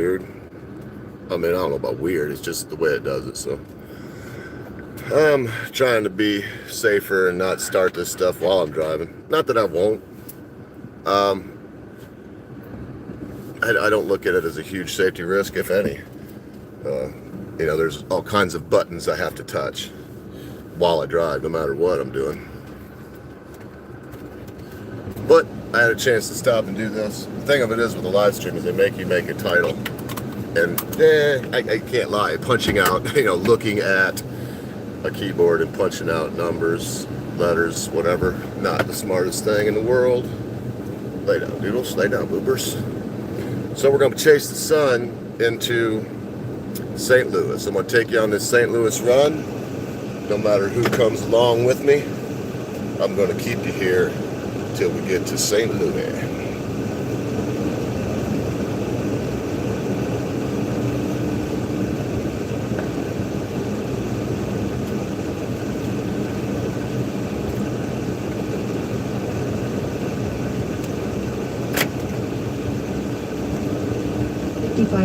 weird. I mean, I don't know about weird. It's just the way it does it. So I'm trying to be safer and not start this stuff while I'm driving. Not that I won't. Um, I don't look at it as a huge safety risk, if any. There's all kinds of buttons I have to touch while I drive, no matter what I'm doing. But I had a chance to stop and do this. The thing of it is with the live stream is they make you make a title. And I can't lie, punching out, looking at a keyboard and punching out numbers, letters, whatever, not the smartest thing in the world. Lay down, doodles, lay down, boopers. So we're going to chase the sun into St. Louis. I'm going to take you on this St. Louis run. No matter who comes along with me, I'm going to keep you here till we get to St. Louis.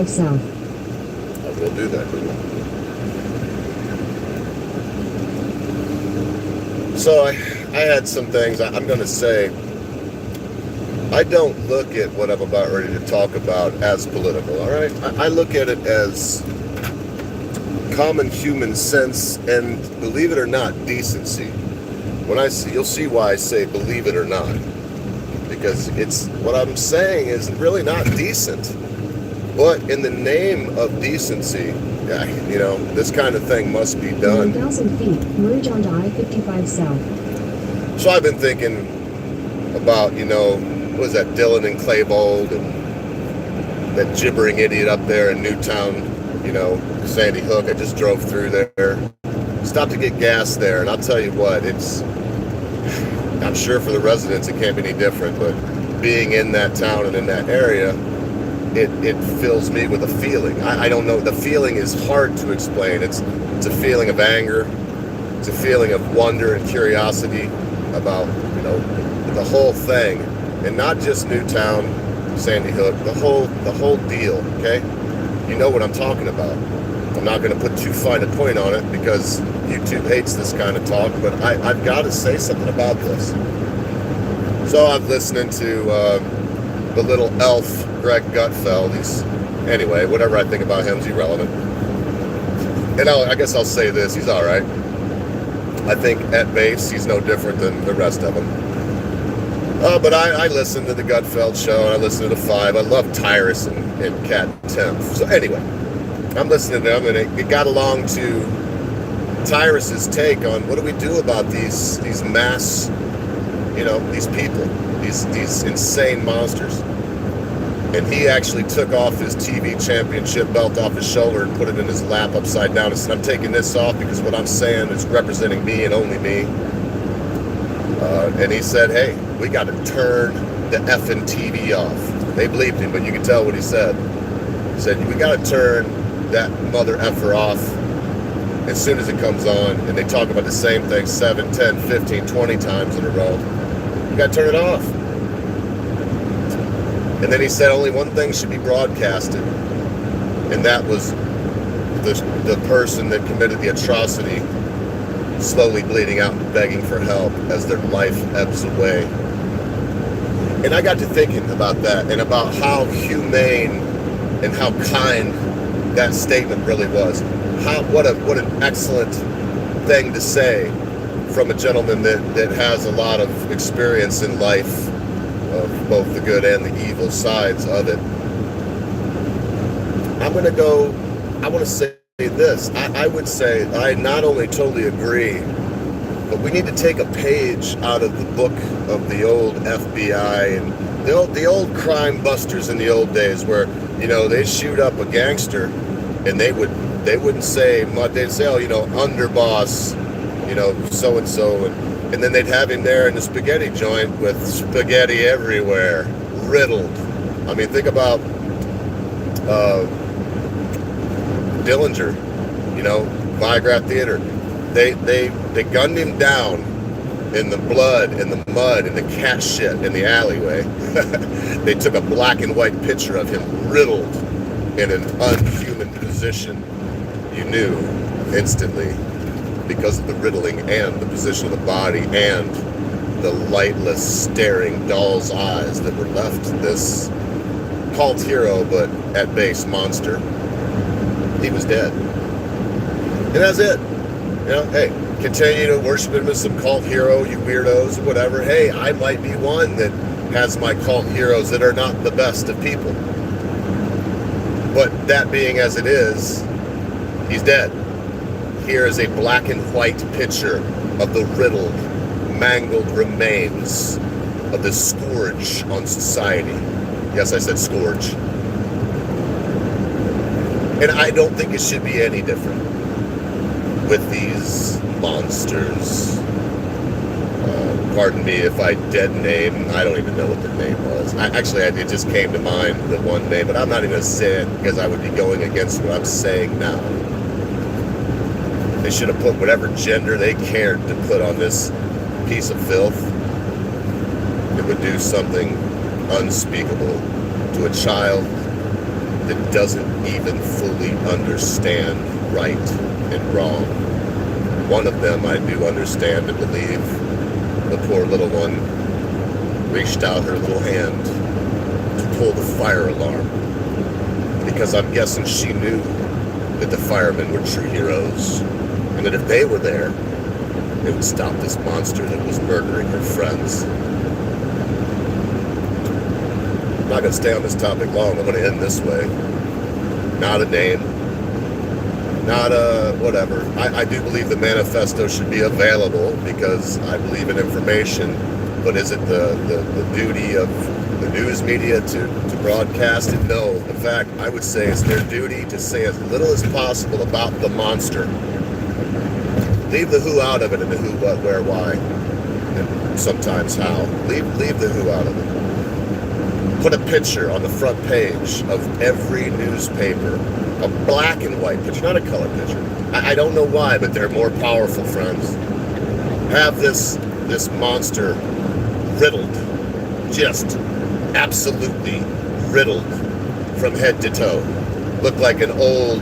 South. I will do that. So I had some things I'm going to say. I don't look at what I'm about ready to talk about as political, all right? I look at it as common human sense and, believe it or not, decency. You'll see why I say believe it or not. Because what I'm saying is really not decent. But in the name of decency, this kind of thing must be done. 1,000 feet, merge onto I-55 South. So I've been thinking about, what was that, Dylan and Klebold and that gibbering idiot up there in Newtown, Sandy Hook. I just drove through there, stopped to get gas there, and I'll tell you what, I'm sure for the residents it can't be any different, but being in that town and in that area, it fills me with a feeling. I don't know. The feeling is hard to explain. It's a feeling of anger. It's a feeling of wonder and curiosity about, the whole thing. And not just Newtown, Sandy Hook, the whole deal, okay? You know what I'm talking about. I'm not going to put too fine a point on it because YouTube hates this kind of talk, but I've got to say something about this. So I'm listening to the little elf, Greg Gutfeld. Anyway, whatever I think about him is irrelevant. And I guess I'll say this, he's all right. I think at base, he's no different than the rest of them. But I listen to the Gutfeld show, and I listen to the Five. I love Tyrus and Cat Temp. So anyway, I'm listening to them, and it got along to Tyrus's take on what do we do about these mass, these people, these insane monsters. And he actually took off his TV championship belt off his shoulder and put it in his lap upside down and said, I'm taking this off because what I'm saying is representing me and only me. And he said, hey, we got to turn the effing TV off. They believed him, but you can tell what he said. He said, we got to turn that mother effer off as soon as it comes on. And they talk about the same thing 7, 10, 15, 20 times in a row. You got to turn it off. And then he said only one thing should be broadcasted, and that was the person that committed the atrocity slowly bleeding out and begging for help as their life ebbs away. And I got to thinking about that and about how humane and how kind that statement really was. What an excellent thing to say from a gentleman that has a lot of experience in life, of both the good and the evil sides of it. I want to say this. I would say I not only totally agree, but we need to take a page out of the book of the old FBI and the old crime busters in the old days where, they'd shoot up a gangster and they wouldn't say much. They'd say, underboss, so-and-so, and then they'd have him there in the spaghetti joint with spaghetti everywhere, riddled. I mean, think about Dillinger, Viagra Theater. They gunned him down in the blood, in the mud, in the cat shit in the alleyway. They took a black and white picture of him riddled in an unhuman position, you knew instantly because of the riddling and the position of the body and the lightless, staring doll's eyes that were left. This cult hero, but at base monster, he was dead. And that's it. You know, hey, continue to worship him as some cult hero, you weirdos, or whatever. Hey, I might be one that has my cult heroes that are not the best of people. But that being as it is, he's dead. Here is a black and white picture of the riddled, mangled remains of the scourge on society. Yes, I said scourge. And I don't think it should be any different with these monsters. Pardon me if I dead name. I don't even know what the name was. It just came to mind, the one name, but I'm not even going to say it because I would be going against what I'm saying now. They should have put whatever gender they cared to put on this piece of filth. It would do something unspeakable to a child that doesn't even fully understand right and wrong. One of them I do understand and believe. The poor little one reached out her little hand to pull the fire alarm because I'm guessing she knew that the firemen were true heroes and that if they were there, they would stop this monster that was murdering her friends. I'm not going to stay on this topic long. I'm going to end this way. Not a name. Not a whatever. I do believe the manifesto should be available because I believe in information. But is it the duty of the news media to broadcast it? No. In fact, I would say it's their duty to say as little as possible about the monster. Leave the who out of it and the who, what, where, why, and sometimes how. Leave the who out of it. Put a picture on the front page of every newspaper. A black and white picture, not a color picture. I don't know why, but they're more powerful, friends. Have this monster riddled, just absolutely riddled from head to toe. Looked like an old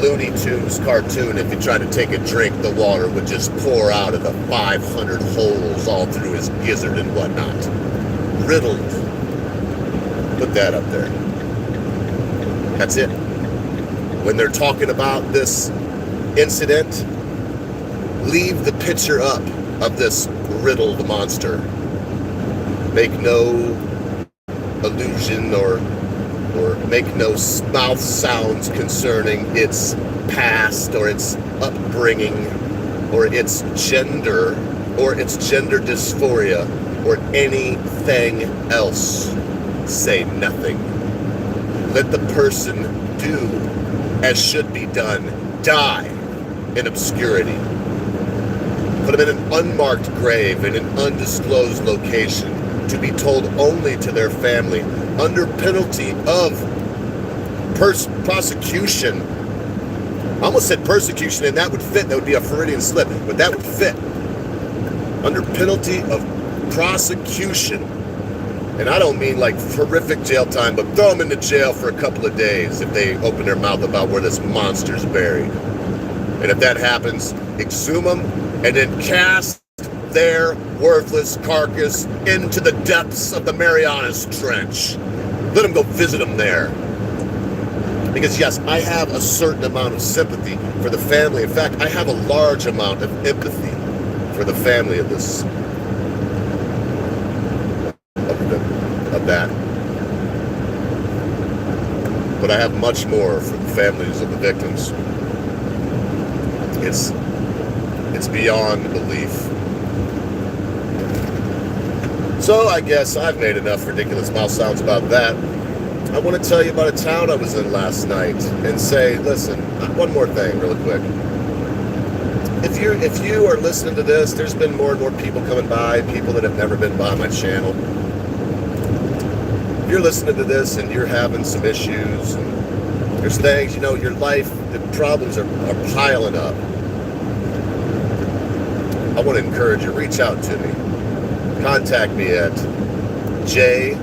Looney Tunes cartoon. If you tried to take a drink, the water would just pour out of the 500 holes all through his gizzard and whatnot. Riddled. Put that up there. That's it. When they're talking about this incident, leave the picture up of this riddled monster. Make no allusion or make no mouth sounds concerning its past or its upbringing or its gender dysphoria or anything else. Say nothing. Let the person do as should be done, die in obscurity. Put them in an unmarked grave in an undisclosed location to be told only to their family under penalty of prosecution. I almost said persecution, and that would fit. That would be a Freudian slip, but that would fit. Under penalty of prosecution. And I don't mean like horrific jail time, but throw them into jail for a couple of days if they open their mouth about where this monster's buried. And if that happens, exhume them and then cast their worthless carcass into the depths of the Marianas Trench. Let them go visit them there. Because yes, I have a certain amount of sympathy for the family. In fact, I have a large amount of empathy for the family of this. Of that. But I have much more for the families of the victims. It's beyond belief. So I guess I've made enough ridiculous mouth sounds about that. I want to tell you about a town I was in last night and say, listen, one more thing really quick. If you are listening to this, there's been more and more people coming by, people that have never been by my channel. If you're listening to this and you're having some issues, and there's things, your life, the problems are piling up. I want to encourage you, reach out to me. Contact me at JTEE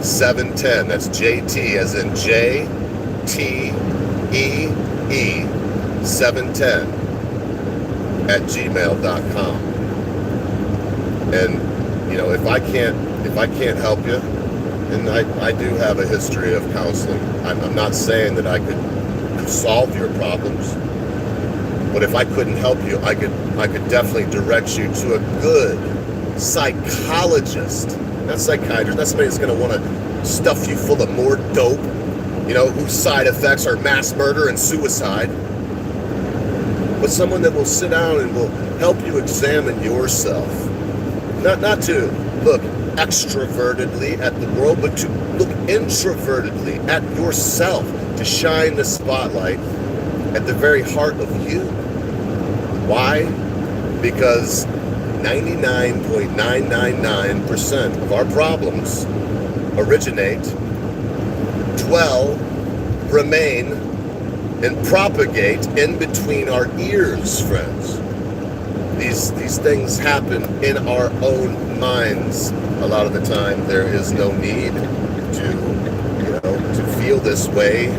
710. That's JT as in JTEE 710 at gmail.com. And if I can't help you, and I do have a history of counseling. I'm not saying that I could solve your problems, but if I couldn't help you, I could definitely direct you to a good psychologist, not psychiatrist, not somebody that's going to want to stuff you full of more dope, whose side effects are mass murder and suicide, but someone that will sit down and will help you examine yourself, not to look extrovertedly at the world, but to look introvertedly at yourself, to shine the spotlight at the very heart of you. Why? Because 99.999% of our problems originate, dwell, remain, and propagate in between our ears, friends. These things happen in our own minds. A lot of the time, there is no need to feel this way.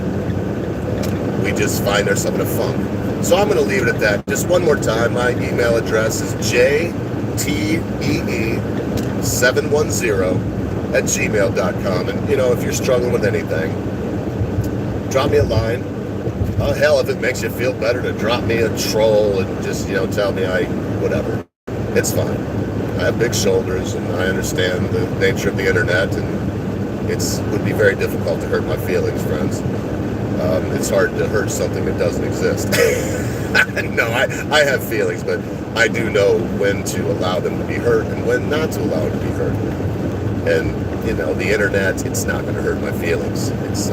We just find ourselves in a funk. So I'm going to leave it at that. Just one more time, my email address is jtee710 at gmail.com. And if you're struggling with anything, drop me a line. Oh, hell, if it makes you feel better to drop me a troll and just, tell me whatever. It's fine. I have big shoulders and I understand the nature of the internet, and it would be very difficult to hurt my feelings, friends. It's hard to hurt something that doesn't exist. No, I have feelings, but I do know when to allow them to be hurt and when not to allow them to be hurt. And, the internet, it's not going to hurt my feelings. It's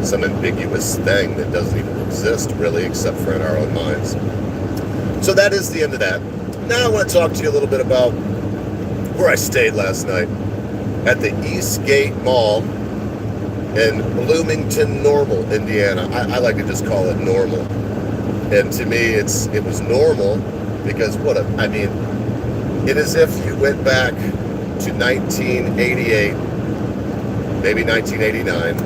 some ambiguous thing that doesn't even exist, really, except for in our own minds. So that is the end of that. Now I want to talk to you a little bit about where I stayed last night at the Eastgate Mall in Bloomington, Normal, Indiana. I like to just call it Normal. And to me, it was normal because it is if you went back to 1988, maybe 1989,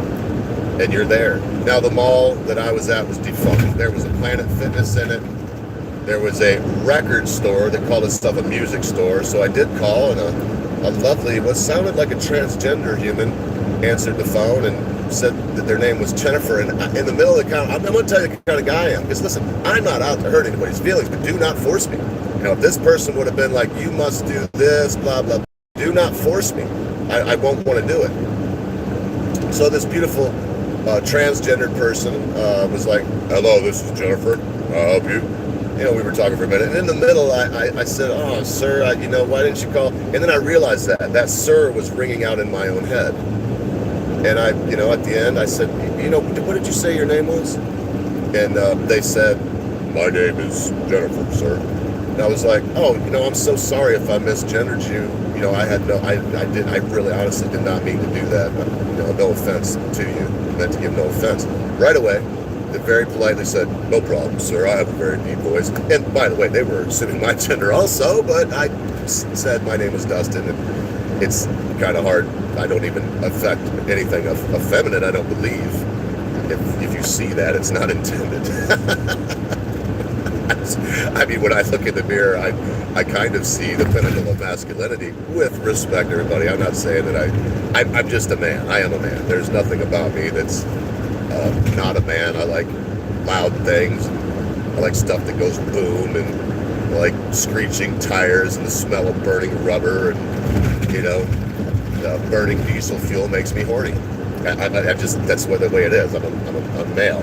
and you're there. Now, the mall that I was at was defunct. There was a Planet Fitness in it. There was a record store that called itself a music store. So I did call, and a lovely, what sounded like a transgender human answered the phone and said that their name was Jennifer. And in the middle of the I'm going to tell you the kind of guy I am. Because listen, I'm not out to hurt anybody's feelings, but do not force me. If this person would have been like, you must do this, blah, blah, blah, do not force me. I won't want to do it. So this beautiful transgendered person was like, hello, this is Jennifer. I'll help you. We were talking for a minute. And in the middle, I said, oh, sir, why didn't you call? And then I realized that sir was ringing out in my own head. And at the end, I said, what did you say your name was? And they said, my name is Jennifer, sir. And I was like, oh, I'm so sorry if I misgendered you. I really honestly did not mean to do that. No offense to you. I meant to give no offense. Right away, they very politely said, no problem, sir. I have a very deep voice. And by the way, they were assuming my gender also, but I said my name was Dustin, and it's kind of hard. I don't even affect anything of feminine, I don't believe. If you see that, it's not intended. When I look in the mirror, I kind of see the pinnacle of masculinity. With respect, everybody, I'm not saying that I'm just a man. I am a man. There's nothing about me that's not a man. I like loud things. I like stuff that goes boom, and I like screeching tires and the smell of burning rubber, and burning diesel fuel makes me horny. That's the way it is. I'm a male.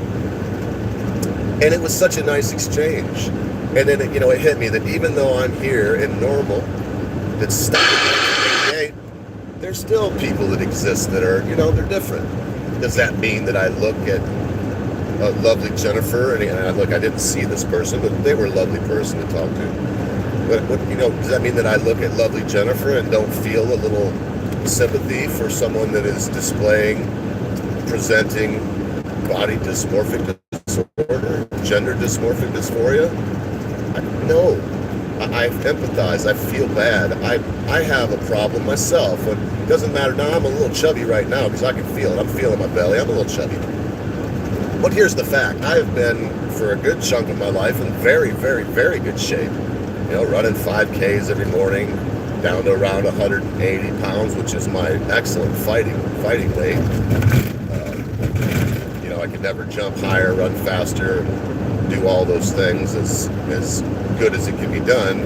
And it was such a nice exchange. And then, it hit me that even though I'm here in Normal, that's stuck in 1988, there's still people that exist that are, they're different. Does that mean that I look at lovely Jennifer, and I didn't see this person, but they were a lovely person to talk to. But does that mean that I look at lovely Jennifer and don't feel a little sympathy for someone that is presenting body dysmorphic disorder, gender dysmorphic dysphoria? No, I empathize. I feel bad. I have a problem myself. It doesn't matter. Now I'm a little chubby right now because I can feel it. I'm feeling my belly. I'm a little chubby. But here's the fact. I have been, for a good chunk of my life, in very, very, very good shape. You know, running 5Ks every morning, down to around 180 pounds, which is my excellent fighting weight. You know, I could never jump higher, run faster, do all those things as good as it can be done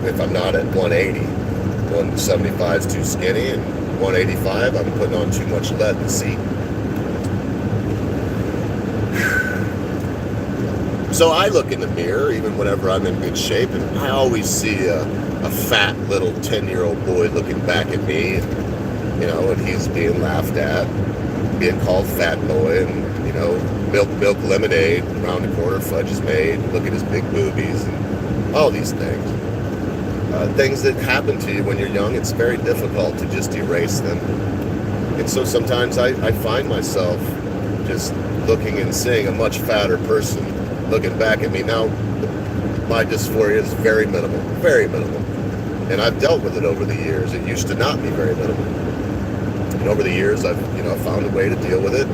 if I'm not at 180. 175 is too skinny, and 185, I'm putting on too much lead in the seat. So I look in the mirror, even whenever I'm in good shape, and I always see a fat little 10-year-old boy looking back at me, and, you know, and he's being laughed at, being called fat boy, and, you know, milk lemonade, around the corner fudge is made, look at his big boobies, and all these things. Things that happen to you when you're young, it's very difficult to just erase them. And so sometimes I find myself just looking and seeing a much fatter person looking back at me. Now, my dysphoria is very minimal, and I've dealt with it over the years. It used to not be very minimal, and over the years I've found a way to deal with it,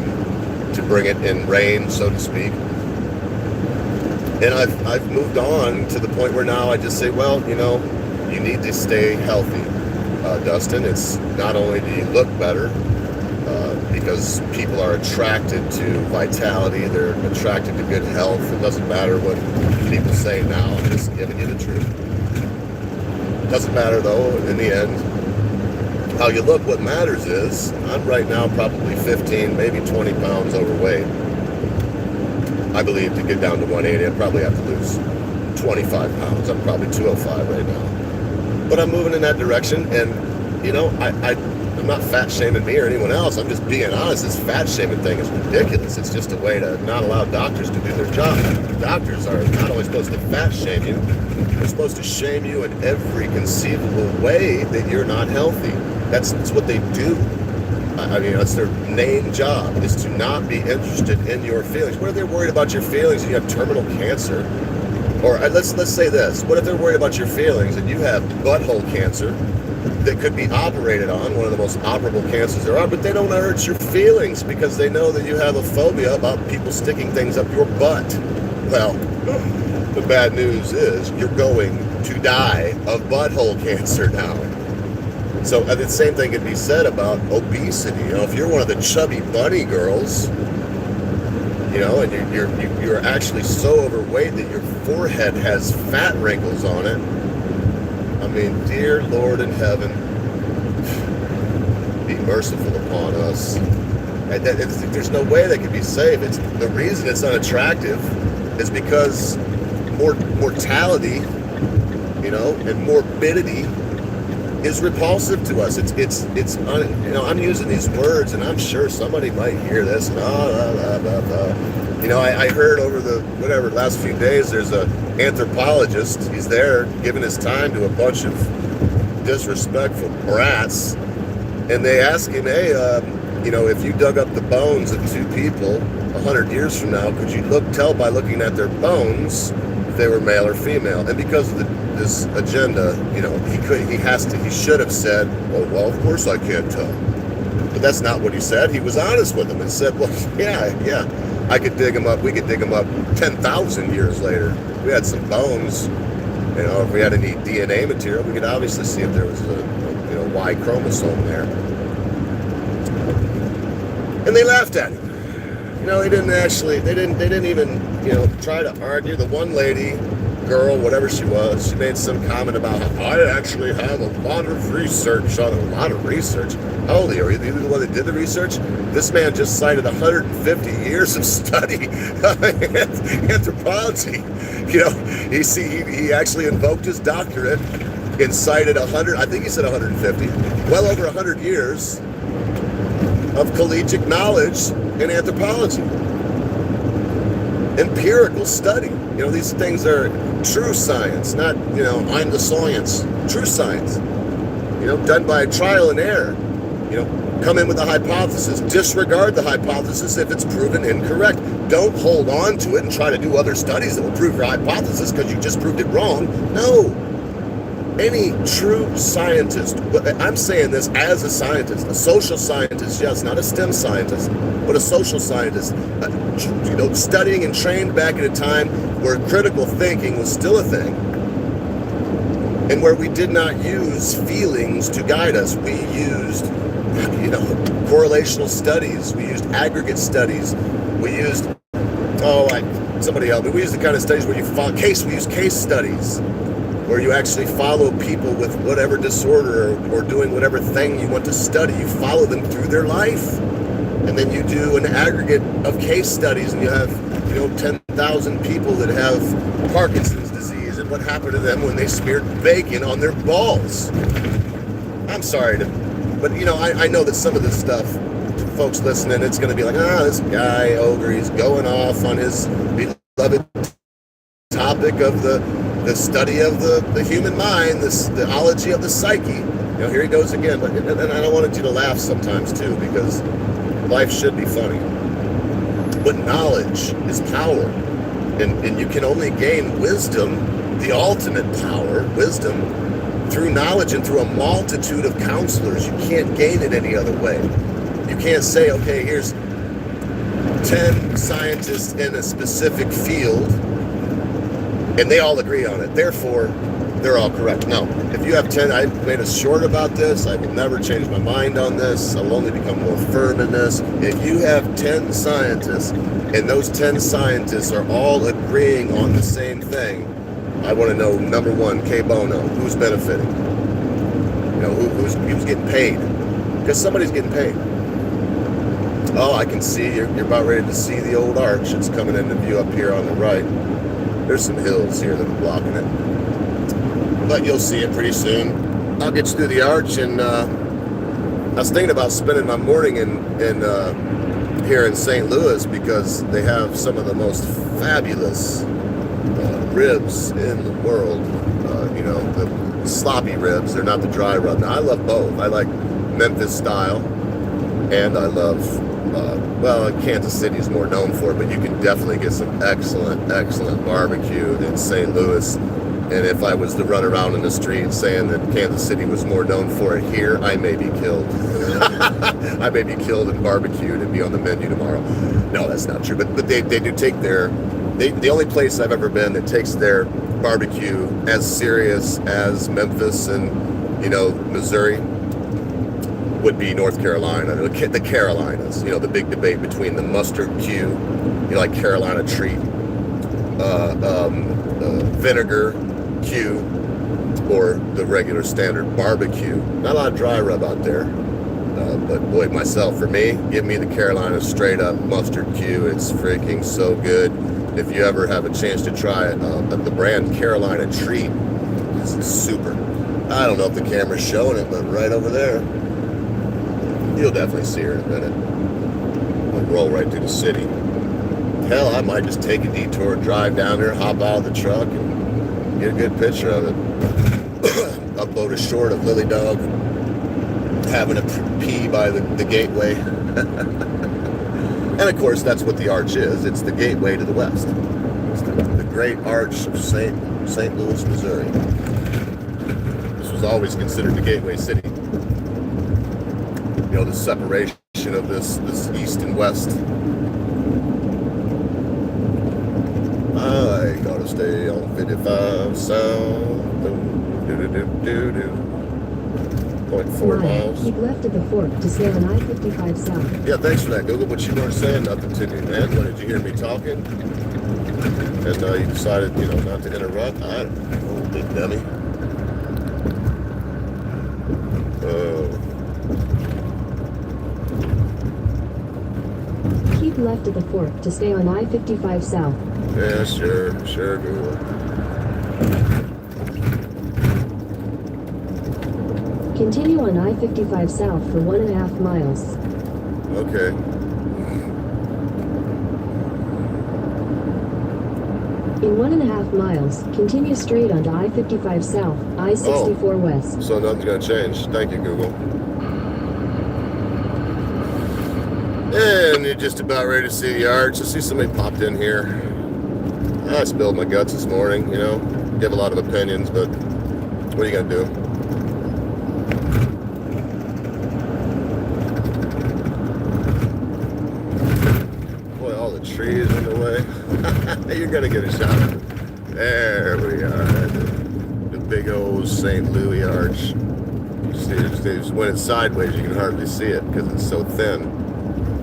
to bring it in rein, so to speak. And I've moved on to the point where now I just say, well, you know, you need to stay healthy, Dustin. It's not only do you look better, because people are attracted to vitality, they're attracted to good health. It doesn't matter what people say now, I'm just giving you the truth. It doesn't matter though, in the end, how you look. What matters is, I'm right now probably 15, maybe 20 pounds overweight. I believe to get down to 180, I'd probably have to lose 25 pounds. I'm probably 205 right now. But I'm moving in that direction, and, you know, I'm not fat shaming me or anyone else. I'm just being honest. This fat shaming thing is ridiculous. It's just a way to not allow doctors to do their job. Doctors are not only supposed to fat shame you, they're supposed to shame you in every conceivable way that you're not healthy. That's what they do. I mean, that's their main job, is to not be interested in your feelings. What if they're worried about your feelings and you have terminal cancer? Or let's say this. What if they're worried about your feelings and you have butthole cancer that could be operated on, one of the most operable cancers there are, but they don't hurt your feelings because they know that you have a phobia about people sticking things up your butt? Well, the bad news is you're going to die of butthole cancer now. So the same thing could be said about obesity. You know, if you're one of the chubby bunny girls, you know, and you're actually so overweight that your forehead has fat wrinkles on it, I mean, dear Lord in heaven, be merciful upon us. And there's no way that can be safe. The reason it's unattractive is because mortality, you know, and morbidity is repulsive to us. You know, I'm using these words, and I'm sure somebody might hear this, and blah, blah, blah, blah. You know, I heard over the last few days, there's a anthropologist. He's there giving his time to a bunch of disrespectful brats, and they ask him, hey, you know, if you dug up the bones of two people 100 years from now, could you tell by looking at their bones if they were male or female? And because of this agenda, you know, he should have said, well, of course I can't tell. But that's not what he said. He was honest with them and said, well, yeah, I could dig them up. We could dig them up 10,000 years later. We had some bones. You know, if we had any DNA material, we could obviously see if there was a Y chromosome there. And they laughed at him. You know, they didn't even, you know, try to argue. The one lady, girl, whatever she was, she made some comment about, I actually have a lot of research on it. A lot of research? How old are you? Are you the one that did the research? This man just cited 150 years of study of anthropology. You know, he actually invoked his doctorate and cited 100, I think he said 150, well over 100 years of collegiate knowledge in anthropology. Empirical study. You know, these things are true science, not, you know, I'm the science. True science. You know, done by trial and error. You know, come in with a hypothesis. Disregard the hypothesis if it's proven incorrect. Don't hold on to it and try to do other studies that will prove your hypothesis because you just proved it wrong. No. any true scientist, I'm saying this as a scientist, a social scientist, yes, not a STEM scientist, but a social scientist, studying and trained back at a time where critical thinking was still a thing, and where we did not use feelings to guide us. We used, correlational studies. We used aggregate studies. We used, somebody help me. We used the kind of studies where we use case studies, where you actually follow people with whatever disorder or doing whatever thing you want to study. You follow them through their life. And then you do an aggregate of case studies, and you have, 10,000 people that have Parkinson's disease and what happened to them when they smeared bacon on their balls. I'm sorry but I know that some of this stuff, folks listening, it's going to be like, this guy, Ogre, he's going off on his beloved topic of the study of the human mind, the ology of the psyche. Here he goes again. But and I wanted you to laugh sometimes too, because life should be funny. But knowledge is power. And you can only gain wisdom, the ultimate power, wisdom, through knowledge and through a multitude of counselors. You can't gain it any other way. You can't say, okay, here's 10 scientists in a specific field, and they all agree on it. Therefore, they're all correct. No, if you have 10, I made a short about this. I will never change my mind on this. I will only become more firm in this. If you have 10 scientists, and those 10 scientists are all agreeing on the same thing, I want to know, number one, K Bono, who's benefiting? Who's getting paid? Because somebody's getting paid. Oh, I can see you're about ready to see the old arch. It's coming into view up here on the right. There's some hills here that are blocking it, but you'll see it pretty soon. I'll get you through the arch, and I was thinking about spending my morning in here in St. Louis, because they have some of the most fabulous ribs in the world. The sloppy ribs. They're not the dry rub. Now, I love both. I like Memphis style, and I love, Kansas City is more known for it, but you can definitely get some excellent, excellent barbecue in St. Louis. And if I was to run around in the street saying that Kansas City was more known for it here, I may be killed. I may be killed and barbecued and be on the menu tomorrow. No, that's not true. But they do take the only place I've ever been that takes their barbecue as serious as Memphis and, Missouri would be North Carolina, the Carolinas. The big debate between the mustard Q, like Carolina treat, vinegar Q, or the regular standard barbecue. Not a lot of dry rub out there, but boy, for me, give me the Carolina straight up mustard Q. It's freaking so good. If you ever have a chance to try it, the brand Carolina Treat is super. I don't know if the camera's showing it, but right over there, you'll definitely see her in a minute. We'll roll right through the city. Hell, I might just take a detour, drive down there, hop out of the truck, and get a good picture of it. Upload a short of Lily Dog having a pee by the gateway. And of course, that's what the arch is. It's the gateway to the west. It's the great arch of St. Louis, Missouri. This was always considered the gateway city. The separation of this east and west. I gotta stay on 55 south. 0.4 miles. Keep left at the fork to stay on I-55 south. Yeah, thanks for that, Google, but you weren't saying nothing to me, man. When did you hear me talking? And you decided, not to interrupt? I don't know, big dummy. Keep left at the fork to stay on I-55 south. Yeah, sure, Google. Continue on I-55 south for 1.5 miles. Okay. In 1.5 miles, continue straight onto I-55 south, I-64 west. So nothing's going to change. Thank you, Google. And you're just about ready to see the arch. I see somebody popped in here. I spilled my guts this morning, You have a lot of opinions, but What are you gonna do? Boy, all the trees in the way. You're gonna get a shot. There we are. The big old St. Louis arch. When it's sideways, you can hardly see it because it's so thin.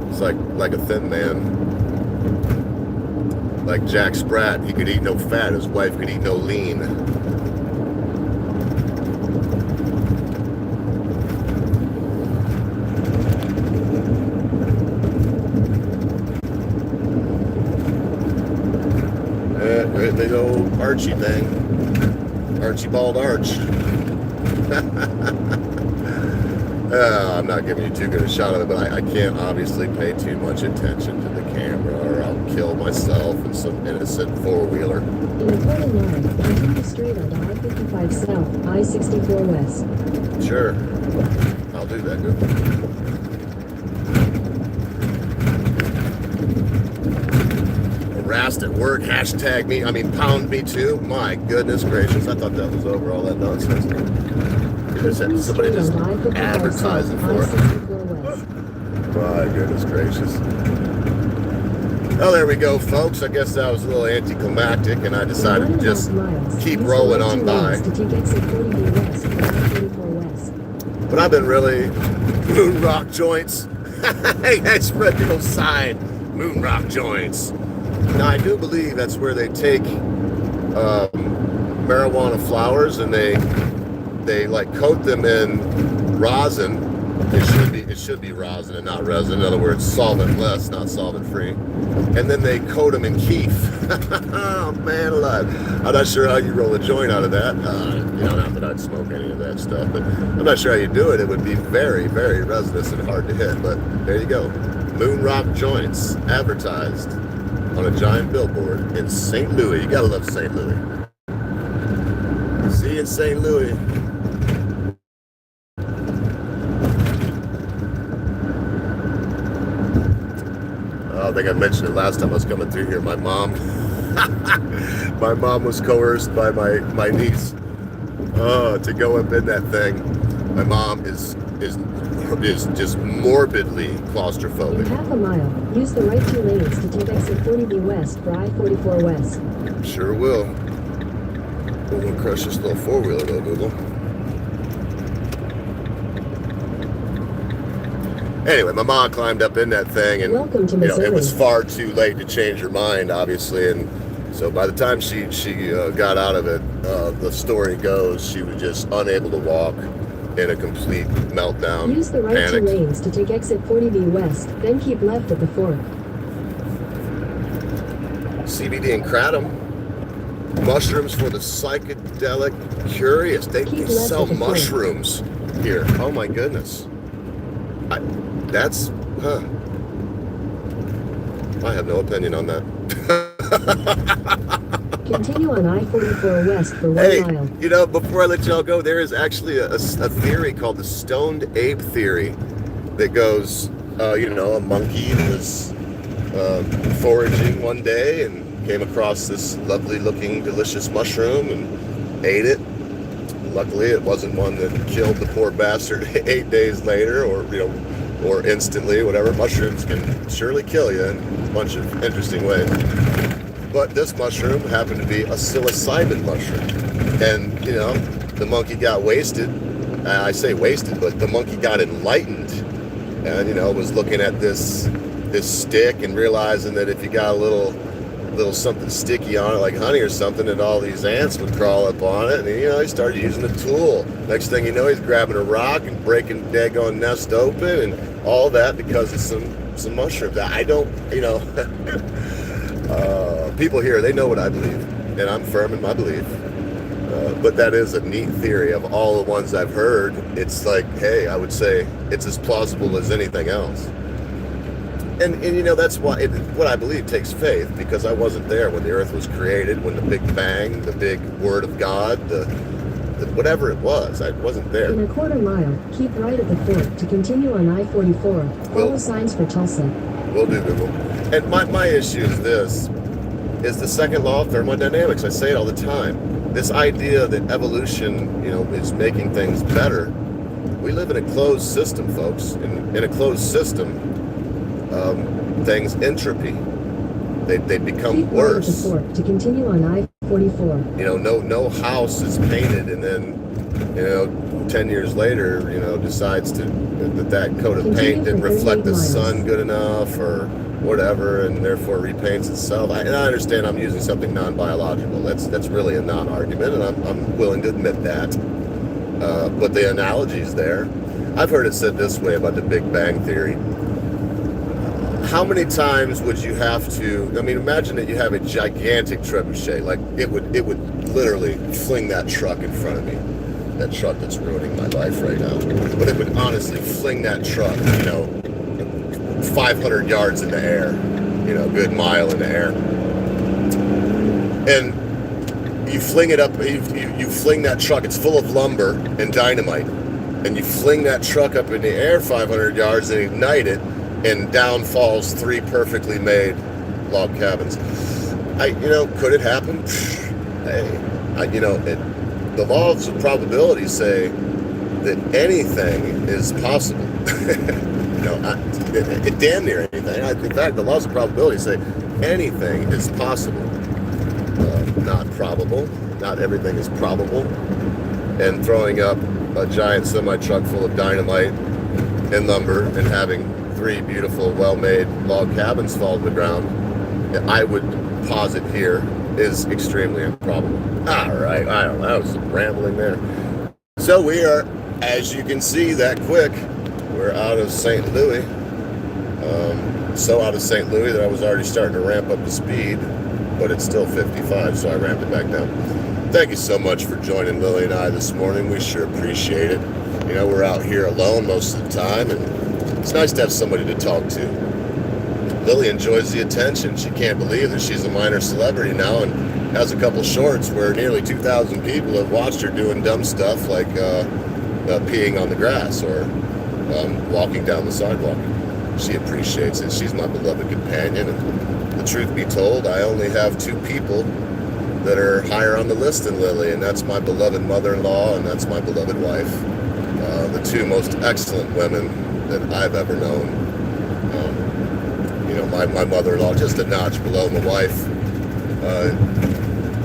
It's like a thin man. Like Jack Sprat, he could eat no fat, his wife could eat no lean. Great big old Archie thing. Archibald Arch. I'm not giving you too good a shot of it, but I can't obviously pay too much attention to the camera or I'll kill myself in some innocent four-wheeler. In a quarter mile, continue straight onto I-55 South, I-64 West. Sure. I'll do that, good. Harassed at work, hashtag me, pound me too. My goodness gracious, I thought that was over, all that nonsense. Somebody just advertising for it. My goodness gracious. Oh, there we go, folks. I guess that was a little anticlimactic, and I decided to just keep rolling on by. But I've been really moon rock joints. Hey, I spread the old sign, moon rock joints. Now, I do believe that's where they take marijuana flowers and they like coat them in rosin. It should be rosin and not resin. In other words, solventless, not solvent free. And then they coat them in keef. Oh man alive. I'm not sure how you roll a joint out of that. Not that I'd smoke any of that stuff, but I'm not sure how you do it. It would be very, very resinous and hard to hit. But there you go. Moon rock joints advertised on a giant billboard in St. Louis. You gotta love St. Louis. See you in St. Louis. I think I mentioned it last time I was coming through here. My mom was coerced by my niece to go up in that thing. My mom is just morbidly claustrophobic. In half a mile, use the right two lanes to take exit 40B West for I-44 West. Sure will. We're gonna crush this little four-wheeler though, Google. Anyway, my mom climbed up in that thing, and Welcome to Missouri. it was far too late to change her mind, obviously. And so by the time she got out of it, the story goes she was just unable to walk, in a complete meltdown. Use the right panicked. two lanes to take exit 40B West, then keep left at the fork. CBD and kratom. Mushrooms for the psychedelic curious. They sell mushrooms here. Oh my goodness. I have no opinion on that. Continue on I-44 West for 1 mile. Before I let y'all go, there is actually a theory called the stoned ape theory that goes, a monkey was foraging one day and came across this lovely looking delicious mushroom and ate it. Luckily, it wasn't one that killed the poor bastard 8 days later or instantly, whatever. Mushrooms can surely kill you in a bunch of interesting ways. But this mushroom happened to be a psilocybin mushroom. And, the monkey got wasted. I say wasted, but the monkey got enlightened and, was looking at this stick and realizing that if you got a little something sticky on it, like honey or something, and all these ants would crawl up on it, and he started using the tool. Next thing you know, he's grabbing a rock and breaking the daggone nest open, and all that because of some mushrooms. I don't, people here, they know what I believe, and I'm firm in my belief. But that is a neat theory. Of all the ones I've heard, it's like, hey, I would say it's as plausible as anything else. And that's why what I believe takes faith, because I wasn't there when the earth was created, when the Big Bang, the big word of God, the whatever it was, I wasn't there. In a quarter mile, keep right at the fork to continue on I-44. Follow signs for Tulsa. Will do, Google. And my issue is this, is the second law of thermodynamics. I say it all the time. this idea that evolution, is making things better. We live in a closed system, folks. In a closed system, things entropy. They become worse. To continue on I-44. No house is painted and then, 10 years later, decides that coat of paint didn't reflect the sun good enough or whatever, and therefore repaints itself. I understand I'm using something non-biological. That's really a non-argument, and I'm willing to admit that. But the analogy is there. I've heard it said this way about the Big Bang Theory. How many times would you have to? Imagine that you have a gigantic trebuchet. Like it would literally fling that truck in front of me. That truck that's ruining my life right now. But it would honestly fling that truck, 500 yards in the air, good mile in the air. And you fling it up, you fling that truck, it's full of lumber and dynamite. And you fling that truck up in the air 500 yards and ignite it, and down falls 3 perfectly made log cabins. Could it happen? Hey, the laws of probability say that anything is possible. Damn near anything. In fact, the laws of probability say anything is possible. Not probable. Not everything is probable. And throwing up a giant semi-truck full of dynamite and lumber and having 3 beautiful, well-made log cabins fall to the ground, I would posit here, is extremely improbable. All right, I don't know, that was some rambling there. So we are, as you can see that quick, we're out of St. Louis. So out of St. Louis that I was already starting to ramp up the speed, but it's still 55, so I ramped it back down. Thank you so much for joining Lily and I this morning. We sure appreciate it. We're out here alone most of the time, and it's nice to have somebody to talk to. Lily enjoys the attention. She can't believe that she's a minor celebrity now and has a couple shorts where nearly 2,000 people have watched her doing dumb stuff like peeing on the grass or walking down the sidewalk. She appreciates it. She's my beloved companion. And the truth be told, I only have 2 people that are higher on the list than Lily, and that's my beloved mother-in-law and that's my beloved wife. The 2 most excellent women that I've ever known. My mother-in-law just a notch below my wife.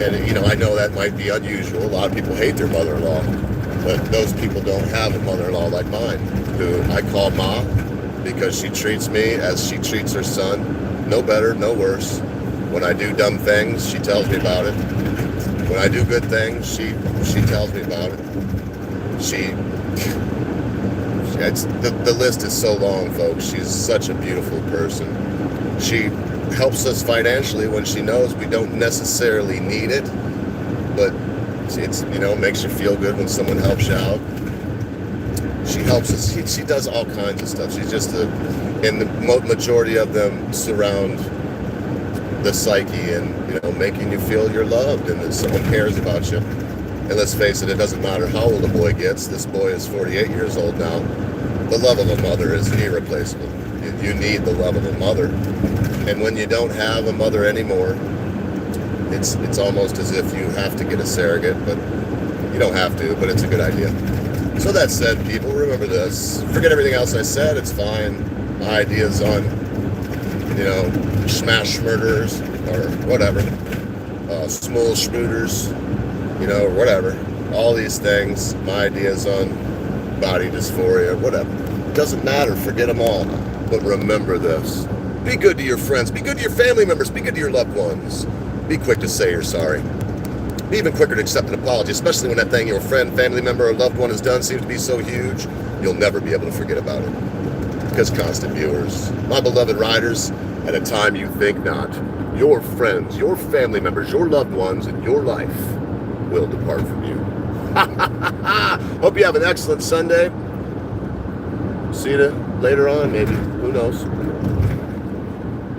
And I know that might be unusual. A lot of people hate their mother-in-law, but those people don't have a mother-in-law like mine, who I call Ma, because she treats me as she treats her son. No better, no worse. When I do dumb things, she tells me about it. When I do good things, she tells me about it. The list is so long, folks. She's such a beautiful person. She helps us financially when she knows we don't necessarily need it, but it's makes you feel good when someone helps you out. She helps us. She does all kinds of stuff. She's just and the majority of them surround the psyche and making you feel you're loved and that someone cares about you. And let's face it, it doesn't matter how old a boy gets. This boy is 48 years old now. The love of a mother is irreplaceable. You need the love of a mother. And when you don't have a mother anymore, it's almost as if you have to get a surrogate, but you don't have to, but it's a good idea. So that said, people, remember this. Forget everything else I said, it's fine. My ideas on, smash murderers or whatever, small schmooters, whatever. All these things, my ideas on body dysphoria, whatever. Doesn't matter, forget them all. But remember this. Be good to your friends. Be good to your family members. Be good to your loved ones. Be quick to say you're sorry. Be even quicker to accept an apology, especially when that thing your friend, family member, or loved one has done seems to be so huge, you'll never be able to forget about it. Because constant viewers, my beloved riders, at a time you think not, your friends, your family members, your loved ones, and your life will depart from you. Hope you have an excellent Sunday. See you later on, maybe. Who knows?